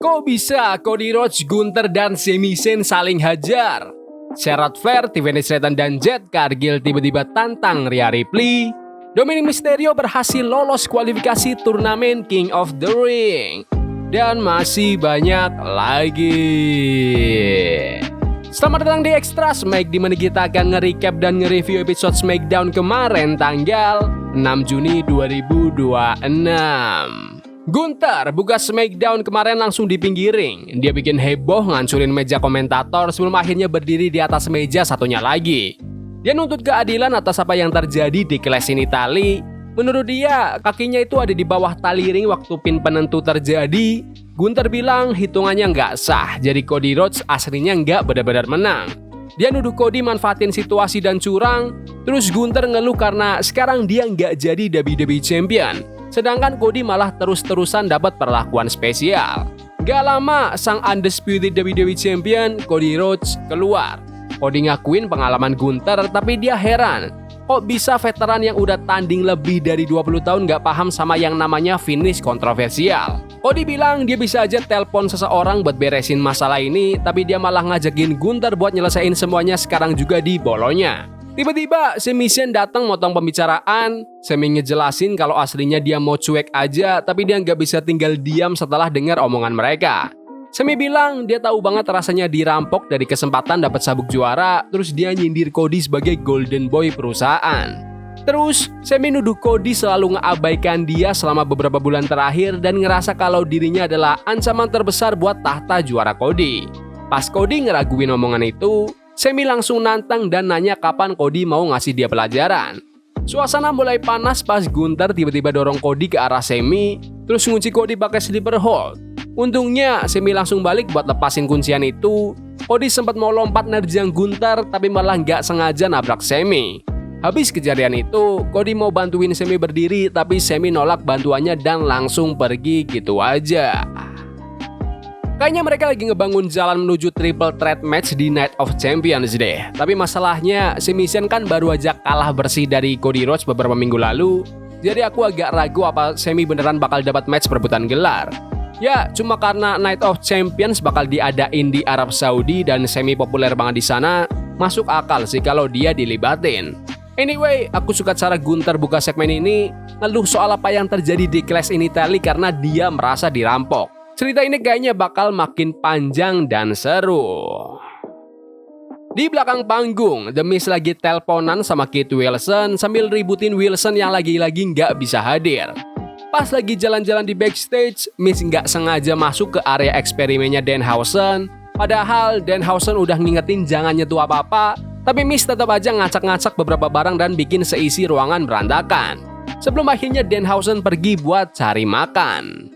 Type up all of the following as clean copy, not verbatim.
Kok bisa Cody Rhodes, Gunther, dan Sami Zayn saling hajar? Charlotte Flair, Tiffany Stratton, dan Jade Cargill tiba-tiba tantang Rhea Ripley. Dominic Mysterio berhasil lolos kualifikasi turnamen King of the Ring. Dan masih banyak lagi. Selamat datang di Extra Smack, di mana kita akan nge-recap dan nge-review episode SmackDown kemarin tanggal 6 Juni 2026. Gunther buka SmackDown kemarin langsung di pinggir ring. Dia bikin heboh ngancurin meja komentator sebelum akhirnya berdiri di atas meja satunya lagi. Dia nuntut keadilan atas apa yang terjadi di Clash in Italy. Menurut dia, kakinya itu ada di bawah tali ring waktu pin penentu terjadi. Gunther bilang hitungannya nggak sah, jadi Cody Rhodes aslinya nggak benar-benar menang. Dia nuduh Cody manfaatin situasi dan curang. Terus Gunther ngeluh karena sekarang dia nggak jadi WWE Champion. Sedangkan Cody malah terus-terusan dapat perlakuan spesial. Gak lama, sang undisputed WWE Champion Cody Rhodes keluar. Cody ngakuin pengalaman Gunther, tapi dia heran. Kok bisa veteran yang udah tanding lebih dari 20 tahun gak paham sama yang namanya finish kontroversial? Cody bilang dia bisa aja telepon seseorang buat beresin masalah ini, tapi dia malah ngajakin Gunther buat nyelesain semuanya sekarang juga di bolonya. Tiba-tiba Sami Zayn datang motong pembicaraan. Sami ngejelasin kalau aslinya dia mau cuek aja, tapi dia nggak bisa tinggal diam setelah dengar omongan mereka. Sami bilang dia tahu banget rasanya dirampok dari kesempatan dapat sabuk juara, terus dia nyindir Cody sebagai golden boy perusahaan. Terus Sami nuduh Cody selalu ngeabaikan dia selama beberapa bulan terakhir dan ngerasa kalau dirinya adalah ancaman terbesar buat tahta juara Cody. Pas Cody ngeraguin omongan itu, Sami langsung nantang dan nanya kapan Cody mau ngasih dia pelajaran. Suasana mulai panas pas Gunther tiba-tiba dorong Cody ke arah Sami, terus ngunci Cody pakai sleeper hold. Untungnya Sami langsung balik buat lepasin kuncian itu. Cody sempat mau lompat nerjang Gunther tapi malah nggak sengaja nabrak Sami. Habis kejadian itu, Cody mau bantuin Sami berdiri tapi Sami nolak bantuannya dan langsung pergi gitu aja. Kayaknya mereka lagi ngebangun jalan menuju triple threat match di Night of Champions deh. Tapi masalahnya, Sami Zayn kan baru aja kalah bersih dari Cody Rhodes beberapa minggu lalu. Jadi aku agak ragu apa Sami beneran bakal dapat match perebutan gelar. Ya, cuma karena Night of Champions bakal diadain di Arab Saudi dan Sami populer banget di sana, masuk akal sih kalau dia dilibatin. Anyway, aku suka cara Gunther buka segmen ini, ngeluh soal apa yang terjadi di Clash in Italy karena dia merasa dirampok. Cerita ini kayaknya bakal makin panjang dan seru. Di belakang panggung, The Miz lagi teleponan sama Kit Wilson sambil ributin Wilson yang lagi-lagi nggak bisa hadir. Pas lagi jalan-jalan di backstage, Miz nggak sengaja masuk ke area eksperimennya Danhausen. Padahal Danhausen udah ngingetin jangan nyentuh apa-apa, tapi Miz tetap aja ngacak-ngacak beberapa barang dan bikin seisi ruangan berantakan. Sebelum akhirnya Danhausen pergi buat cari makan.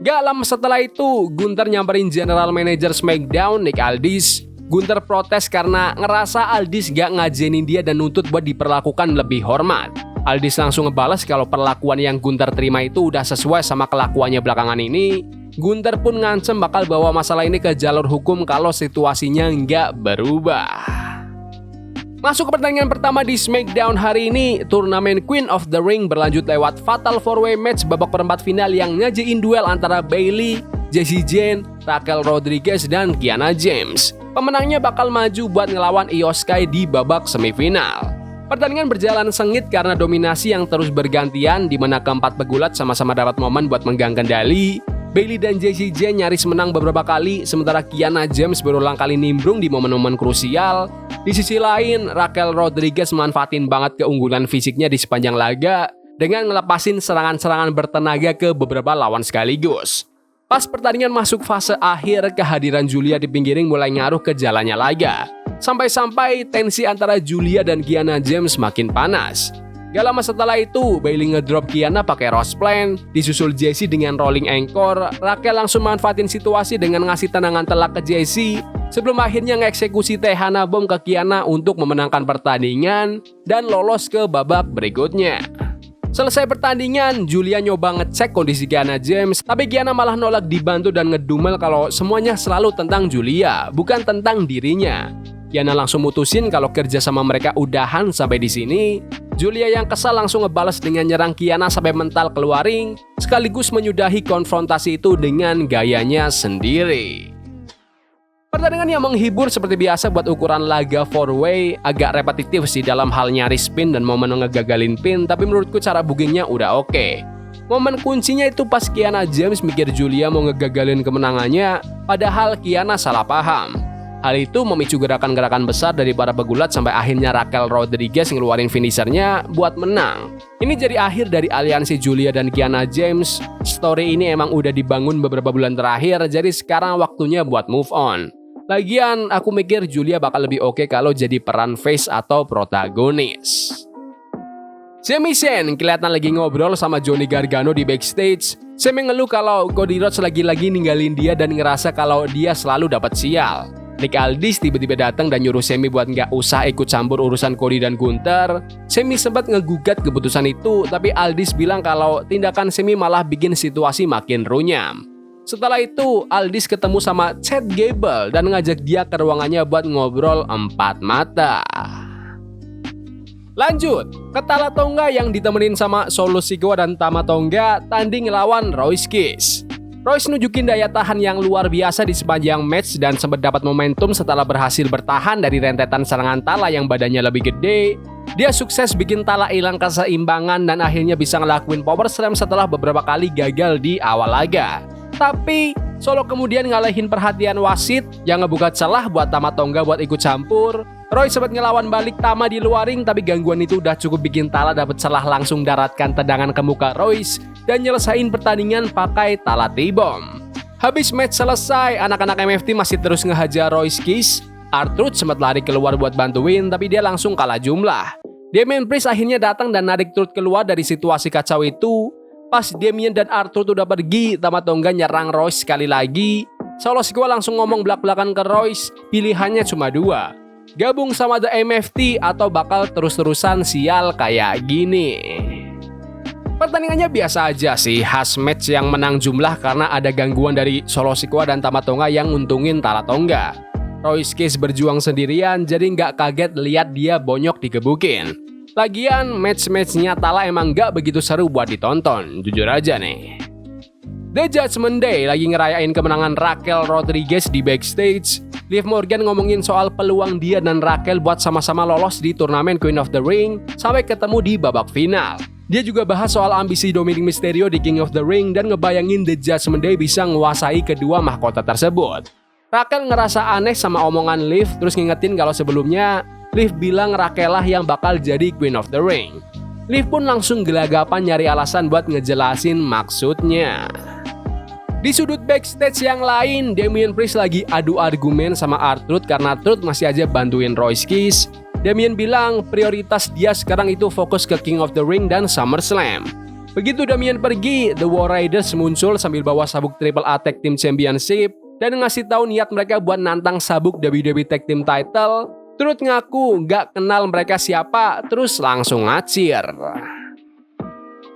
Gak lama setelah itu, Gunther nyamperin General Manager SmackDown, Nick Aldis. Gunther protes karena ngerasa Aldis gak ngajenin dia dan nuntut buat diperlakukan lebih hormat. Aldis langsung ngebalas kalau perlakuan yang Gunther terima itu udah sesuai sama kelakuannya belakangan ini. Gunther pun ngancem bakal bawa masalah ini ke jalur hukum kalau situasinya nggak berubah. Masuk ke pertandingan pertama di SmackDown hari ini, turnamen Queen of the Ring berlanjut lewat Fatal 4-Way Match babak perempat final yang nyajiin duel antara Bayley, Jacy Jayne, Raquel Rodriguez, dan Kiana James. Pemenangnya bakal maju buat ngelawan Io Sky di babak semifinal. Pertandingan berjalan sengit karena dominasi yang terus bergantian di mana keempat pegulat sama-sama dapat momen buat megang kendali. Bayley dan Jacy Jayne nyaris menang beberapa kali, sementara Kiana James berulang kali nimbrung di momen-momen krusial. Di sisi lain, Raquel Rodriguez manfaatin banget keunggulan fisiknya di sepanjang laga dengan ngelepasin serangan-serangan bertenaga ke beberapa lawan sekaligus. Pas pertandingan masuk fase akhir, kehadiran Giulia di pinggir ring mulai ngaruh ke jalannya laga. Sampai-sampai tensi antara Giulia dan Kiana James makin panas. Gak lama setelah itu, Bayley ngedrop Kiana pakai Rose Plant, disusul Jacy dengan rolling anchor. Raquel langsung manfaatin situasi dengan ngasih tendangan telak ke Jacy, sebelum akhirnya ngeksekusi Tehana Bomb ke Kiana untuk memenangkan pertandingan dan lolos ke babak berikutnya. Selesai pertandingan, Giulia nyoba ngecek kondisi Kiana James, tapi Kiana malah nolak dibantu dan ngedumel kalau semuanya selalu tentang Giulia, bukan tentang dirinya. Kiana langsung mutusin kalau kerja sama mereka udahan sampai di sini. Julia yang kesal langsung ngebales dengan nyerang Kiana sampai mental keluar ring, sekaligus menyudahi konfrontasi itu dengan gayanya sendiri. Pertandingan yang menghibur seperti biasa buat ukuran laga 4-way, agak repetitif sih dalam hal nyari spin dan momen ngegagalin pin, tapi menurutku cara bookingnya udah oke. Momen kuncinya itu pas Kiana James mikir Julia mau ngegagalin kemenangannya, padahal Kiana salah paham. Hal itu memicu gerakan-gerakan besar dari para pegulat sampai akhirnya Raquel Rodriguez ngeluarin finishernya buat menang. Ini jadi akhir dari aliansi Julia dan Kiana James. Story ini emang udah dibangun beberapa bulan terakhir, jadi sekarang waktunya buat move on. Lagian aku mikir Julia bakal lebih oke kalau jadi peran face atau protagonis. Sami Zayn kelihatan lagi ngobrol sama Johnny Gargano di backstage. Sami ngeluh kalau Cody Rhodes lagi-lagi ninggalin dia dan ngerasa kalau dia selalu dapat sial. Nick Aldis tiba-tiba datang dan nyuruh Sami buat nggak usah ikut campur urusan Cody dan Gunther. Sami sempat ngegugat keputusan itu, tapi Aldis bilang kalau tindakan Sami malah bikin situasi makin runyam. Setelah itu, Aldis ketemu sama Chad Gable dan ngajak dia ke ruangannya buat ngobrol 4 mata. Lanjut, ke Tala Tonga yang ditemenin sama Solo Sikoa dan Tama Tonga tanding lawan Royce Kiss. Royce nunjukin daya tahan yang luar biasa di sepanjang match dan sempat dapat momentum setelah berhasil bertahan dari rentetan serangan Tala yang badannya lebih gede. Dia sukses bikin Tala hilang keseimbangan dan akhirnya bisa ngelakuin power slam setelah beberapa kali gagal di awal laga. Tapi Solo kemudian ngalahin perhatian wasit yang ngebuka celah buat Tama Tonga buat ikut campur. Roy sempat ngelawan balik Tama di luar ring, tapi gangguan itu udah cukup bikin Tala dapat celah langsung daratkan tendangan ke muka Royce dan nyelesain pertandingan pakai Tala T-Bomb. Habis match selesai, anak-anak MFT masih terus ngehajar Royce Kiss. R-Truth sempat lari keluar buat bantuin, tapi dia langsung kalah jumlah. Damian Priest akhirnya datang dan narik Truth keluar dari situasi kacau itu. Pas Damian dan R-Truth udah pergi, Tama Tonga nyerang Royce sekali lagi. Solo Sikoa langsung ngomong belak-belakan ke Royce, pilihannya cuma 2. Gabung sama The MFT atau bakal terus-terusan sial kayak gini. Pertandingannya biasa aja sih, khas match yang menang jumlah karena ada gangguan dari Solo Sikoa dan Tama Tonga yang nguntungin Tala Tonga. Royce Kiss berjuang sendirian, jadi nggak kaget lihat dia bonyok digebukin. Lagian match-matchnya Tala emang nggak begitu seru buat ditonton, jujur aja nih. The Judgment Day lagi ngerayain kemenangan Raquel Rodriguez di backstage. Liv Morgan ngomongin soal peluang dia dan Raquel buat sama-sama lolos di turnamen Queen of the Ring sampai ketemu di babak final. Dia juga bahas soal ambisi Dominic Mysterio di King of the Ring dan ngebayangin The Judgment Day bisa menguasai kedua mahkota tersebut. Raquel ngerasa aneh sama omongan Liv, terus ngingetin kalau sebelumnya Liv bilang Raquel lah yang bakal jadi Queen of the Ring. Liv pun langsung gelagapan nyari alasan buat ngejelasin maksudnya. Di sudut backstage yang lain, Damian Priest lagi adu argumen sama R-Truth karena Truth masih aja bantuin Royce Kiss. Damian bilang prioritas dia sekarang itu fokus ke King of the Ring dan SummerSlam. Begitu Damian pergi, The War Raiders muncul sambil bawa sabuk Triple A Tag Team Championship dan ngasih tahu niat mereka buat nantang sabuk WWE Tag Team Title. Truth ngaku nggak kenal mereka siapa, terus langsung ngacir.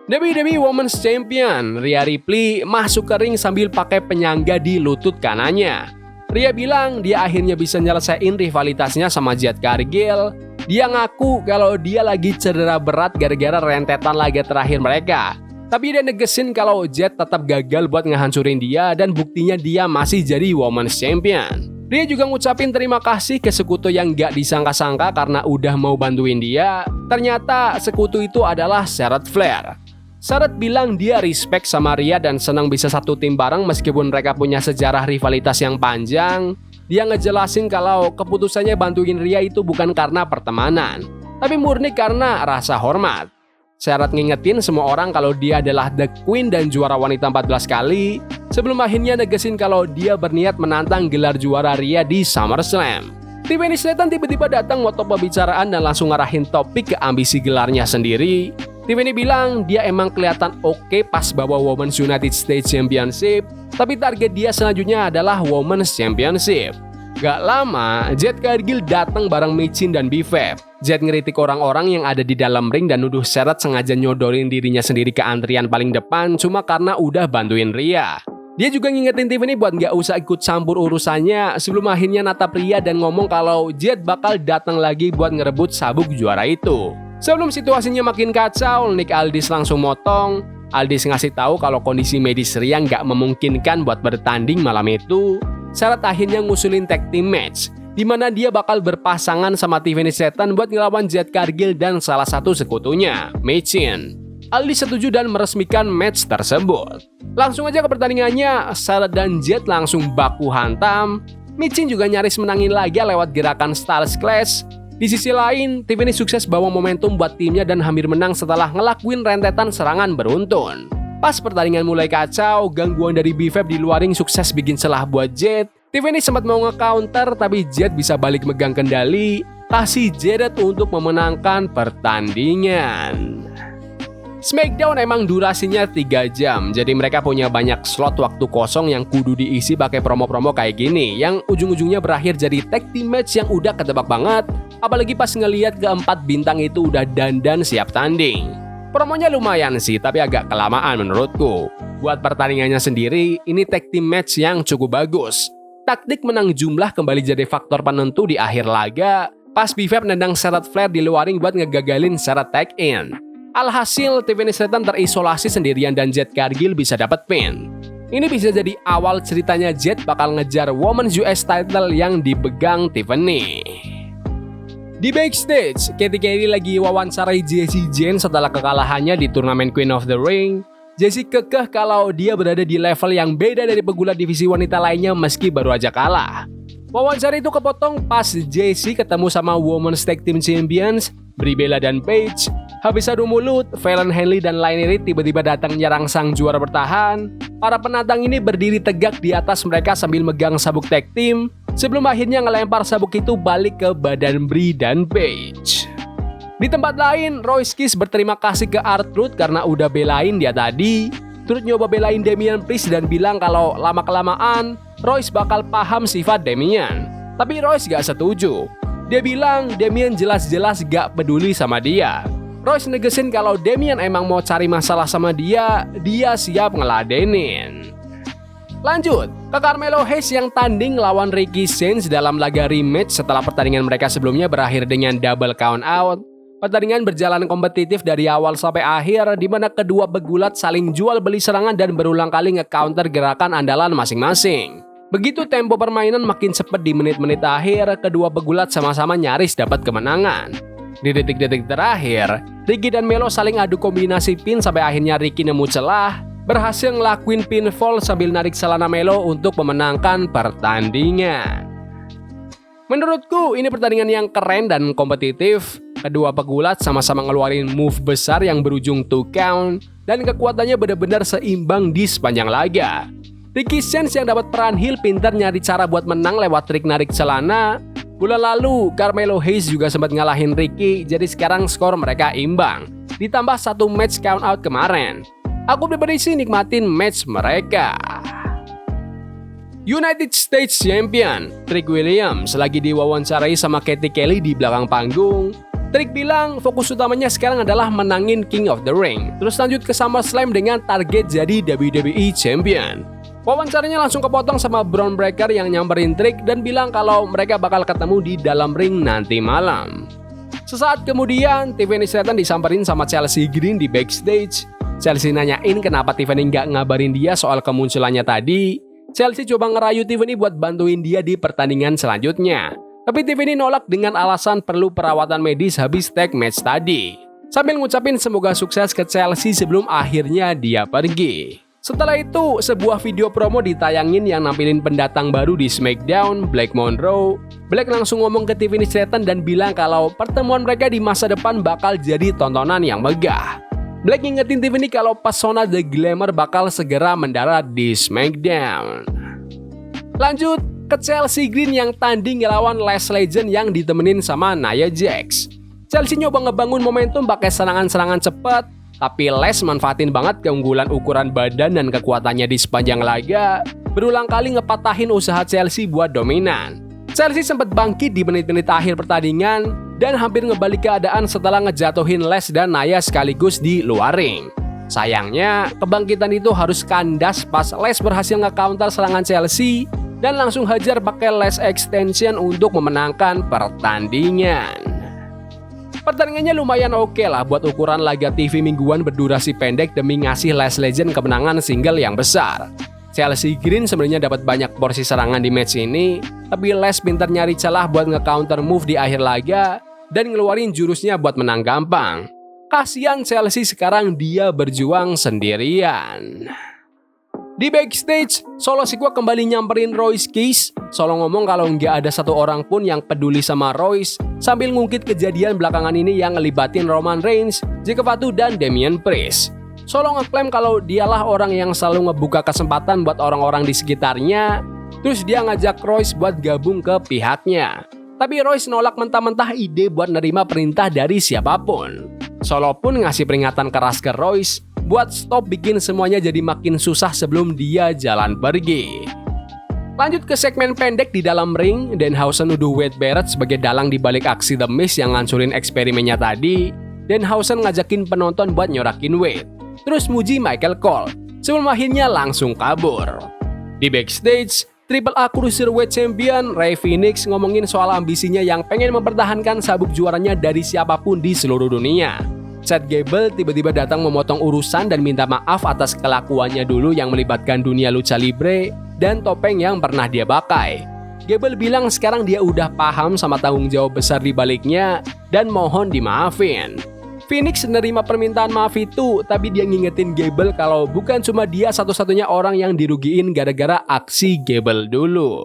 WWE Women's Champion Rhea Ripley masuk ke ring sambil pakai penyangga di lutut kanannya. Rhea bilang dia akhirnya bisa nyelesain rivalitasnya sama Jade Cargill. Dia ngaku kalau dia lagi cedera berat gara-gara rentetan laga terakhir mereka. Tapi dia negesin kalau Jade tetap gagal buat ngehancurin dia dan buktinya dia masih jadi Women's Champion. Dia juga ngucapin terima kasih ke sekutu yang gak disangka-sangka karena udah mau bantuin dia. Ternyata sekutu itu adalah Charlotte Flair. Charlotte bilang dia respect sama Rhea dan senang bisa satu tim bareng meskipun mereka punya sejarah rivalitas yang panjang. Dia ngejelasin kalau keputusannya bantuin Rhea itu bukan karena pertemanan, tapi murni karena rasa hormat. Charlotte ngingetin semua orang kalau dia adalah The Queen dan juara wanita 14 kali, sebelum akhirnya negesin kalau dia berniat menantang gelar juara Rhea di SummerSlam. Tiffany Stratton tiba-tiba datang moto pembicaraan dan langsung ngarahin topik ke ambisi gelarnya sendiri. Tiffany bilang dia emang kelihatan oke pas bawa Women's United States Championship, tapi target dia selanjutnya adalah Women's Championship. Gak lama, Jade Cargill datang bareng Michin dan Bifab. Jade ngeritik orang-orang yang ada di dalam ring dan nuduh Charlotte sengaja nyodorin dirinya sendiri ke antrian paling depan cuma karena udah bantuin Rhea. Dia juga ngingetin Tiffany buat nggak usah ikut campur urusannya sebelum akhirnya natap Ria dan ngomong kalau Jet bakal datang lagi buat ngerebut sabuk juara itu. Sebelum situasinya makin kacau, Nick Aldis langsung motong. Aldis ngasih tahu kalau kondisi medis Ria nggak memungkinkan buat bertanding malam itu. Syarat akhirnya ngusulin tag team match, di mana dia bakal berpasangan sama Tiffany Stratton buat ngelawan Jade Cargill dan salah satu sekutunya, Michin. Aldis setuju dan meresmikan match tersebut. Langsung aja ke pertandingannya, Charlotte dan Jade langsung baku hantam. Michin juga nyaris menangin lagi lewat gerakan Stars Clash. Di sisi lain, Tiffany sukses bawa momentum buat timnya dan hampir menang setelah ngelakuin rentetan serangan beruntun. Pas pertandingan mulai kacau, gangguan dari B-Fab di luar ring sukses bikin celah buat Jade. Tiffany sempat mau nge-counter tapi Jade bisa balik megang kendali, kasih Jade untuk memenangkan pertandingan. SmackDown emang durasinya 3 jam, jadi mereka punya banyak slot waktu kosong yang kudu diisi pakai promo-promo kayak gini, yang ujung-ujungnya berakhir jadi tag team match yang udah ketebak banget, apalagi pas ngelihat keempat bintang itu udah dandan siap tanding. Promonya lumayan sih, tapi agak kelamaan menurutku. Buat pertandingannya sendiri, ini tag team match yang cukup bagus. Taktik menang jumlah kembali jadi faktor penentu di akhir laga, pas B-Fab nendang Charlotte Flair di luar ring buat ngegagalin Charlotte tag in. Alhasil, Tiffany Stratton terisolasi sendirian dan Jade Cargill bisa dapat pin. Ini bisa jadi awal ceritanya Jade bakal ngejar Women's US title yang dipegang Tiffany. Di backstage, Katie Kelly lagi wawancarai Jessie Jane setelah kekalahannya di turnamen Queen of the Ring. Jessie kekeh kalau dia berada di level yang beda dari pegulat divisi wanita lainnya meski baru aja kalah. Wawancara itu kepotong pas Jessie ketemu sama Women's Tag Team Champions, Brie Bella dan Paige. Habis adu mulut, Fallon Henley dan Lionel Reed tiba-tiba datang nyerang sang juara bertahan. Para penantang ini berdiri tegak di atas mereka sambil megang sabuk tag team, sebelum akhirnya ngelempar sabuk itu balik ke badan Brie dan Paige. Di tempat lain, Royce Kiss berterima kasih ke R-Truth karena udah belain dia tadi. Truth nyoba belain Damian Priest dan bilang kalau lama-kelamaan Royce bakal paham sifat Damian. Tapi Royce gak setuju. Dia bilang Damian jelas-jelas gak peduli sama dia. Royce negesin kalau Damian emang mau cari masalah sama dia siap ngeladenin. Lanjut, ke Carmelo Hayes yang tanding lawan Ricky Sainz dalam laga rematch setelah pertandingan mereka sebelumnya berakhir dengan double count out. Pertandingan berjalan kompetitif dari awal sampai akhir, di mana kedua pegulat saling jual beli serangan dan berulang kali nge-counter gerakan andalan masing-masing. Begitu tempo permainan makin cepat di menit-menit akhir, kedua pegulat sama-sama nyaris dapat kemenangan. Di detik-detik terakhir, Ricky dan Melo saling adu kombinasi pin sampai akhirnya Ricky nemu celah, berhasil ngelakuin pinfall sambil narik celana Melo untuk memenangkan pertandingan. Menurutku ini pertandingan yang keren dan kompetitif. Kedua pegulat sama-sama ngeluarin move besar yang berujung 2 count dan kekuatannya benar-benar seimbang di sepanjang laga. Ricky Sainz yang dapat peran heel pintar nyari cara buat menang lewat trik narik celana. Bulan lalu, Carmelo Hayes juga sempat ngalahin Ricky, jadi sekarang skor mereka imbang. Ditambah 1 match count out kemarin. Aku pribadi sih nikmatin match mereka. United States Champion Trick Williams lagi diwawancarai sama Katie Kelly di belakang panggung. Trick bilang fokus utamanya sekarang adalah menangin King of the Ring, terus lanjut ke SummerSlam dengan target jadi WWE Champion. Wawancaranya langsung kepotong sama Bron Breakker yang nyamperin Trick dan bilang kalau mereka bakal ketemu di dalam ring nanti malam. Sesaat kemudian, Tiffany Stratton disamperin sama Chelsea Green di backstage. Chelsea nanyain kenapa Tiffany nggak ngabarin dia soal kemunculannya tadi. Chelsea coba ngerayu Tiffany buat bantuin dia di pertandingan selanjutnya. Tapi Tiffany nolak dengan alasan perlu perawatan medis habis tag match tadi. Sambil ngucapin semoga sukses ke Chelsea sebelum akhirnya dia pergi. Setelah itu, sebuah video promo ditayangin yang nampilin pendatang baru di SmackDown, Black Monroe. Black langsung ngomong ke Tiffany Stratton dan bilang kalau pertemuan mereka di masa depan bakal jadi tontonan yang megah. Black ngingetin Tiffany kalau pesona The Glamour bakal segera mendarat di SmackDown. Lanjut ke Chelsea Green yang tanding ngelawan Les Legend yang ditemenin sama Nia Jax. Chelsea nyoba ngebangun momentum pakai serangan-serangan cepat, tapi Les manfaatin banget keunggulan ukuran badan dan kekuatannya di sepanjang laga, berulang kali ngepatahin usaha Chelsea buat dominan. Chelsea sempat bangkit di menit-menit akhir pertandingan dan hampir ngebalik keadaan setelah ngejatuhin Les dan Nia sekaligus di luar ring. Sayangnya, kebangkitan itu harus kandas pas Les berhasil nge-counter serangan Chelsea dan langsung hajar pakai Les extension untuk memenangkan pertandingan. Pertandingannya lumayan oke lah buat ukuran laga TV mingguan berdurasi pendek demi ngasih Les Legend kemenangan single yang besar. Chelsea Green sebenarnya dapat banyak porsi serangan di match ini, tapi Les pintar nyari celah buat nge-counter move di akhir laga dan ngeluarin jurusnya buat menang gampang. Kasian Chelsea sekarang dia berjuang sendirian. Di backstage, Solo Sikoa kembali nyamperin Royce Keys. Solo ngomong kalau nggak ada satu orang pun yang peduli sama Royce, sambil ngungkit kejadian belakangan ini yang ngelibatin Roman Reigns, Jake Fatu, dan Damian Priest. Solo ngeklaim kalau dialah orang yang selalu ngebuka kesempatan buat orang-orang di sekitarnya, terus dia ngajak Royce buat gabung ke pihaknya. Tapi Royce nolak mentah-mentah ide buat nerima perintah dari siapapun. Solo pun ngasih peringatan keras ke Royce buat stop bikin semuanya jadi makin susah sebelum dia jalan pergi. Lanjut ke segmen pendek di dalam ring, Danhausen nuduh Wade Barrett sebagai dalang di balik aksi The Miz yang ngancurin eksperimennya tadi. Danhausen ngajakin penonton buat nyorakin Wade, terus muji Michael Cole, sebelum akhirnya langsung kabur. Di backstage, Triple A Cruiserweight Champion Rey Fenix ngomongin soal ambisinya yang pengen mempertahankan sabuk juaranya dari siapapun di seluruh dunia. Chad Gable tiba-tiba datang memotong urusan dan minta maaf atas kelakuannya dulu yang melibatkan dunia lucha libre dan topeng yang pernah dia pakai. Gable bilang sekarang dia udah paham sama tanggung jawab besar di baliknya dan mohon dimaafin. Phoenix nerima permintaan maaf itu, tapi dia ngingetin Gable kalau bukan cuma dia satu-satunya orang yang dirugiin gara-gara aksi Gable dulu.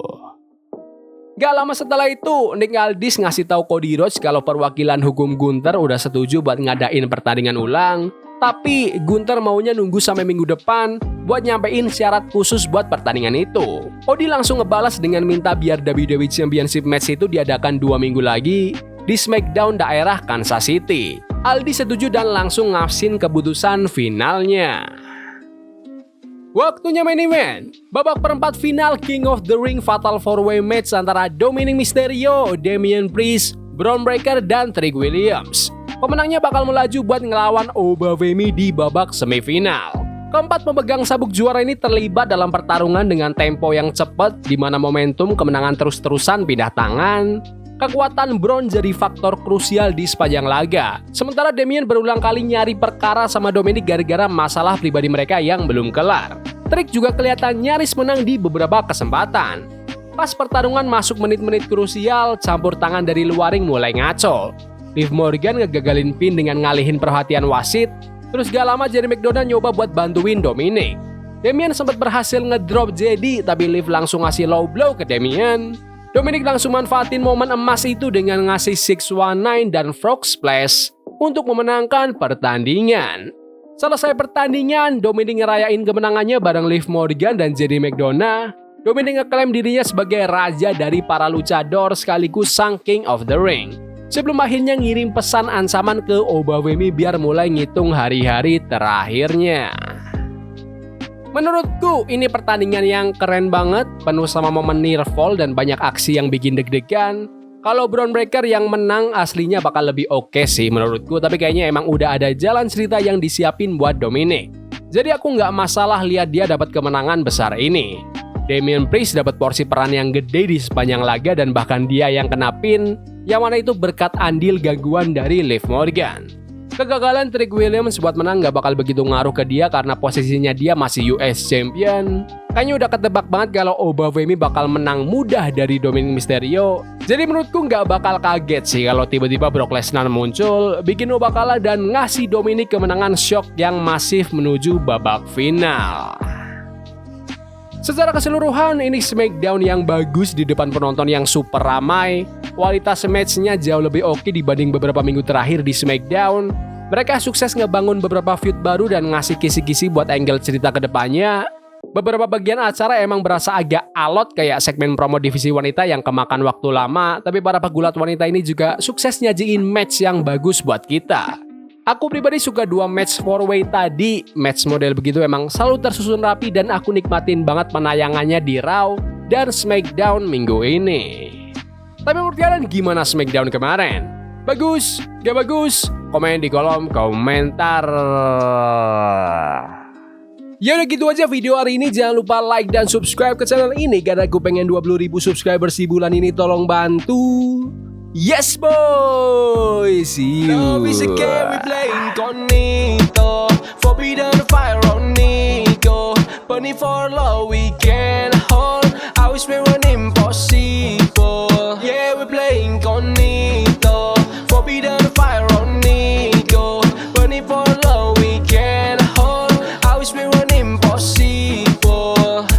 Gak lama setelah itu, Nick Aldis ngasih tahu Cody Rhodes kalau perwakilan hukum Gunther udah setuju buat ngadain pertandingan ulang, tapi Gunther maunya nunggu sampai minggu depan buat nyampein syarat khusus buat pertandingan itu. Cody langsung ngebalas dengan minta biar WWE Championship match itu diadakan 2 minggu lagi di SmackDown daerah Kansas City. Aldi setuju dan langsung ngafsin keputusan finalnya. Waktunya main event. Babak perempat final King of the Ring Fatal 4-Way match antara Dominic Mysterio, Damian Priest, Bron Breakker, dan Trick Williams. Pemenangnya bakal melaju buat ngelawan Oba Femi di babak semifinal. Keempat pemegang sabuk juara ini terlibat dalam pertarungan dengan tempo yang cepat, di mana momentum kemenangan terus-terusan pindah tangan. Kekuatan Bron jadi faktor krusial di sepanjang laga. Sementara Damian berulang kali nyari perkara sama Dominic gara-gara masalah pribadi mereka yang belum kelar. Trick juga kelihatan nyaris menang di beberapa kesempatan. Pas pertarungan masuk menit-menit krusial, campur tangan dari luar ring mulai ngaco. Liv Morgan ngegagalin pin dengan ngalihin perhatian wasit. Terus gak lama Jerry McDonald nyoba buat bantuin Dominic. Damian sempat berhasil ngedrop JD, tapi Liv langsung ngasih low blow ke Damian. Dominic langsung manfaatin momen emas itu dengan ngasih 619 dan frog splash untuk memenangkan pertandingan. Selesai pertandingan, Dominic ngerayain kemenangannya bareng Liv Morgan dan JD McDonough. Dominic ngeklaim dirinya sebagai raja dari para luchador sekaligus sang King of the Ring. Sebelum akhirnya ngirim pesan ancaman ke Oba Femi biar mulai ngitung hari-hari terakhirnya. Menurutku ini pertandingan yang keren banget, penuh sama momen near fall dan banyak aksi yang bikin deg-degan. Kalau Bron Breakker yang menang aslinya bakal lebih oke sih menurutku, tapi kayaknya emang udah ada jalan cerita yang disiapin buat Dominic. Jadi aku nggak masalah lihat dia dapat kemenangan besar ini. Damian Priest dapat porsi peran yang gede di sepanjang laga dan bahkan dia yang kena pin, yang mana itu berkat andil gangguan dari Liv Morgan. Kegagalan Trick Williams buat menang gak bakal begitu ngaruh ke dia karena posisinya dia masih US Champion. Kayaknya udah ketebak banget kalau Oba Femi bakal menang mudah dari Dominic Mysterio. Jadi menurutku gak bakal kaget sih kalau tiba-tiba Brock Lesnar muncul, bikin Oba kalah dan ngasih Dominic kemenangan shock yang masif menuju babak final. Secara keseluruhan ini SmackDown yang bagus di depan penonton yang super ramai. Kualitas match-nya jauh lebih oke dibanding beberapa minggu terakhir di SmackDown. Mereka sukses ngebangun beberapa feud baru dan ngasih kisi-kisi buat angle cerita ke depannya. Beberapa bagian acara emang berasa agak alot kayak segmen promo divisi wanita yang kemakan waktu lama, tapi para pegulat wanita ini juga sukses nyajiin match yang bagus buat kita. Aku pribadi suka 2 match 4-way tadi. Match model begitu emang selalu tersusun rapi dan aku nikmatin banget penayangannya di Raw dan SmackDown minggu ini. Tapi menurut kalian gimana SmackDown kemarin? Bagus? Gak bagus? komen di kolom komentar. Ya udah gitu aja video hari ini. Jangan lupa like dan subscribe ke channel ini karena gue pengen 20.000 subscribers di bulan ini. Tolong bantu. Yes boy. See you. Love is a game we play incognito. Forbidden fire on Nico. Burning for love we can hold. I wish we were impossible. Yeah we play incognito.